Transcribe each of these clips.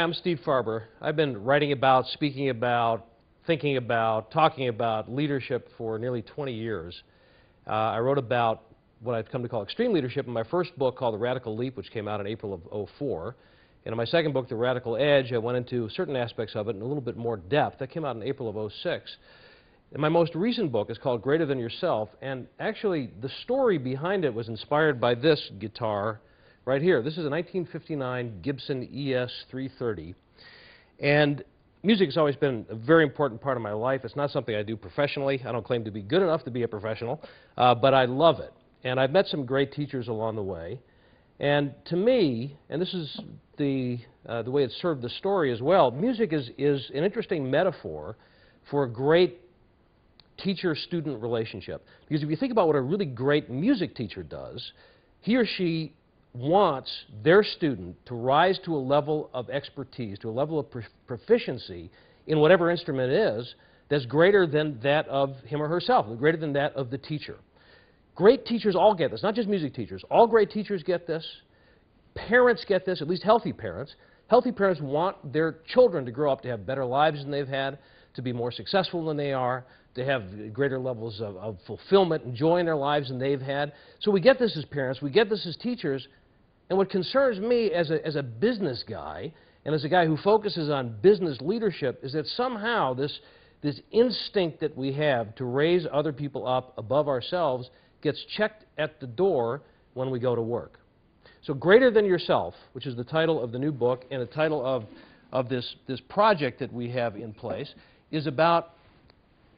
I'm Steve Farber. I've been writing about, speaking about, thinking about, talking about leadership for nearly 20 years. I wrote about what I've come to call extreme leadership in my first book called The Radical Leap, which came out in April of '04. And in my second book, The Radical Edge, I went into certain aspects of it in a little bit more depth. That came out in April of '06. And my most recent book is called Greater Than Yourself, and actually the story behind it was inspired by this guitar right here. This is a 1959 Gibson ES-330, and music has always been a very important part of my life. It's not something I do professionally. I don't claim to be good enough to be a professional, but I love it. And I've met some great teachers along the way. And to me, and this is the way it served the story as well, music is an interesting metaphor for a great teacher-student relationship. Because if you think about what a really great music teacher does, he or she wants their student to rise to a level of expertise, to a level of proficiency in whatever instrument it is that's greater than that of him or herself, greater than that of the teacher. Great teachers all get this, not just music teachers. All great teachers get this. Parents get this, at least healthy parents. Healthy parents want their children to grow up to have better lives than they've had, to be more successful than they are, to have greater levels of fulfillment and joy in their lives than they've had. So we get this as parents, we get this as teachers, and what concerns me as a business guy, and as a guy who focuses on business leadership, is that somehow this instinct that we have to raise other people up above ourselves gets checked at the door when we go to work. So Greater Than Yourself, which is the title of the new book and the title of this project that we have in place, is about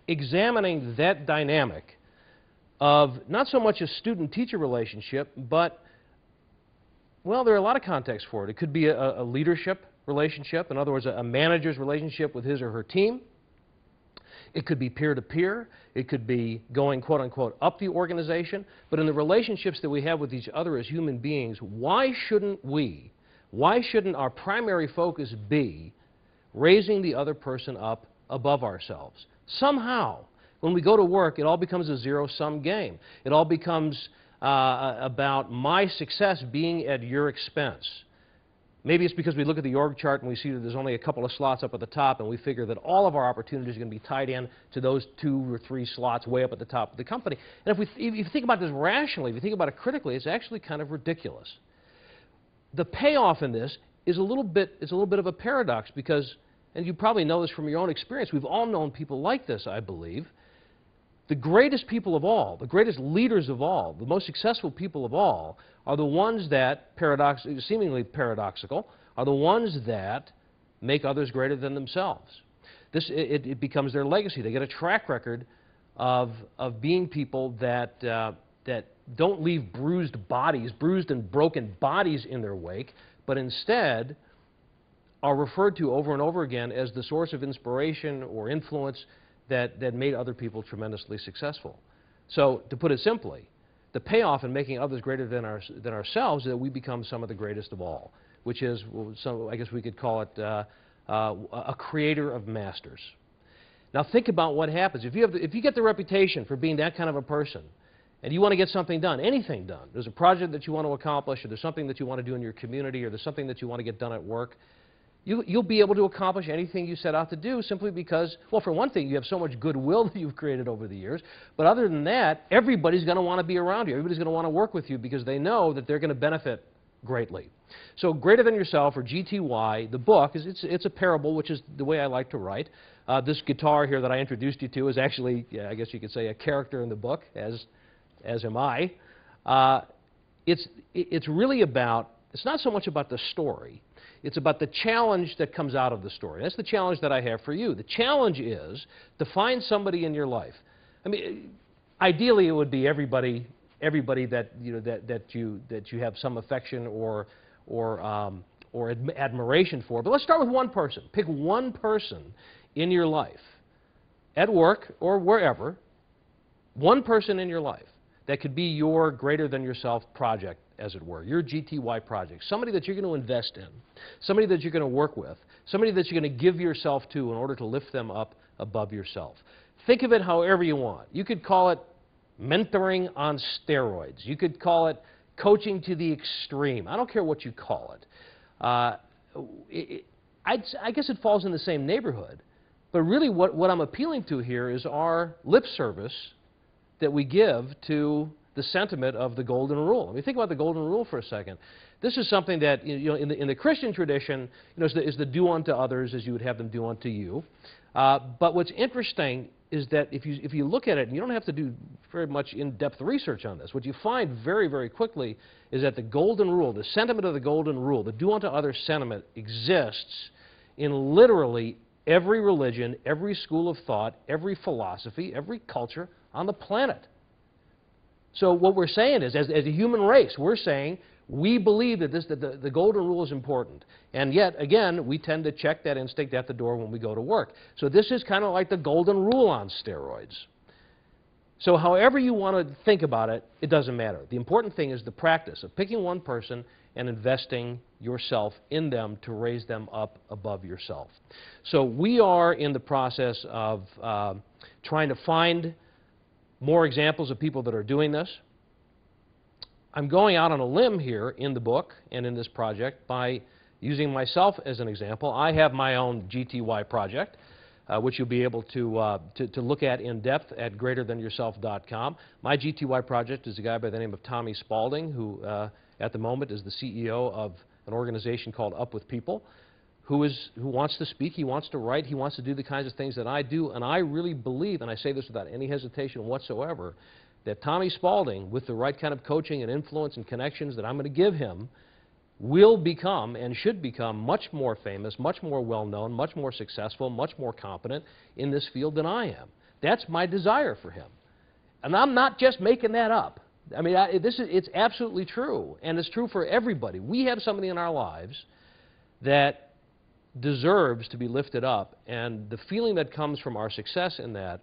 examining that dynamic of not so much a student-teacher relationship, but, well, there are a lot of contexts for it. It could be a leadership relationship, in other words, a manager's relationship with his or her team. It could be peer-to-peer. It could be going, quote-unquote, up the organization. But in the relationships that we have with each other as human beings, why shouldn't our primary focus be raising the other person up above ourselves? Somehow, when we go to work, it all becomes a zero-sum game. It all becomes about my success being at your expense. Maybe it's because we look at the org chart and we see that there's only a couple of slots up at the top, and we figure that all of our opportunities are going to be tied in to those 2 or 3 slots way up at the top of the company. And if you think about this rationally, if you think about it critically, it's actually kind of ridiculous. The payoff in this is a little bit of a paradox because, and you probably know this from your own experience, we've all known people like this, I believe. The greatest people of all, the greatest leaders of all, the most successful people of all are the ones that, seemingly paradoxical, are the ones that make others greater than themselves. It becomes their legacy. They get a track record of being people that don't leave bruised and broken bodies in their wake, but instead are referred to over and over again as the source of inspiration or influence that made other people tremendously successful. So, to put it simply, the payoff in making others greater than ourselves is that we become some of the greatest of all, which is, I guess we could call it a creator of masters. Now think about what happens. If you get the reputation for being that kind of a person, and you want to get something done, anything done, there's a project that you want to accomplish, or there's something that you want to do in your community, or there's something that you want to get done at work, you'll be able to accomplish anything you set out to do simply because, well, for one thing, you have so much goodwill that you've created over the years, but other than that, everybody's going to want to be around you. Everybody's going to want to work with you because they know that they're going to benefit greatly. So Greater Than Yourself, or GTY, the book, it's a parable, which is the way I like to write. This guitar here that I introduced you to is actually, I guess you could say, a character in the book, as am I. It's really about, it's not so much about the story. It's about the challenge that comes out of the story. That's the challenge that I have for you. The challenge is to find somebody in your life. I mean, ideally, it would be everybody that you have some affection or admiration for. But let's start with one person. Pick one person in your life, at work or wherever. One person in your life that could be your greater than yourself project, as it were, your GTY project, somebody that you're going to invest in, somebody that you're going to work with, somebody that you're going to give yourself to in order to lift them up above yourself. Think of it however you want. You could call it mentoring on steroids. You could call it coaching to the extreme. I don't care what you call it. I guess it falls in the same neighborhood. But really what I'm appealing to here is our lip service that we give to the sentiment of the Golden Rule. I mean, think about the Golden Rule for a second. This is something that, in the Christian tradition, is the do unto others as you would have them do unto you. But what's interesting is that if you look at it, and you don't have to do very much in-depth research on this, what you find very, very quickly is that the Golden Rule, the sentiment of the Golden Rule, the do unto others sentiment exists in literally every religion, every school of thought, every philosophy, every culture on the planet. So what we're saying is, as a human race, we're saying we believe that the Golden Rule is important. And yet, again, we tend to check that instinct at the door when we go to work. So this is kind of like the Golden Rule on steroids. So however you want to think about it, it doesn't matter. The important thing is the practice of picking one person and investing yourself in them to raise them up above yourself. So we are in the process of trying to find more examples of people that are doing this. I'm going out on a limb here in the book and in this project by using myself as an example. I have my own GTY project, which you'll be able to look at in depth at greaterthanyourself.com. My GTY project is a guy by the name of Tommy Spalding, who at the moment is the CEO of an organization called Up With People, who wants to speak, he wants to write, he wants to do the kinds of things that I do, and I really believe, and I say this without any hesitation whatsoever, that Tommy Spalding, with the right kind of coaching and influence and connections that I'm going to give him, will become and should become much more famous, much more well-known, much more successful, much more competent in this field than I am. That's my desire for him. And I'm not just making that up. I mean, it's absolutely true, and it's true for everybody. We have somebody in our lives that deserves to be lifted up, and the feeling that comes from our success in that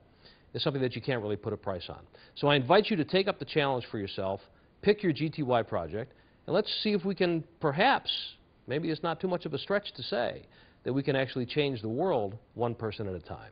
is something that you can't really put a price on. So I invite you to take up the challenge for yourself, pick your GTY project, and let's see if we can perhaps, maybe it's not too much of a stretch to say, that we can actually change the world one person at a time.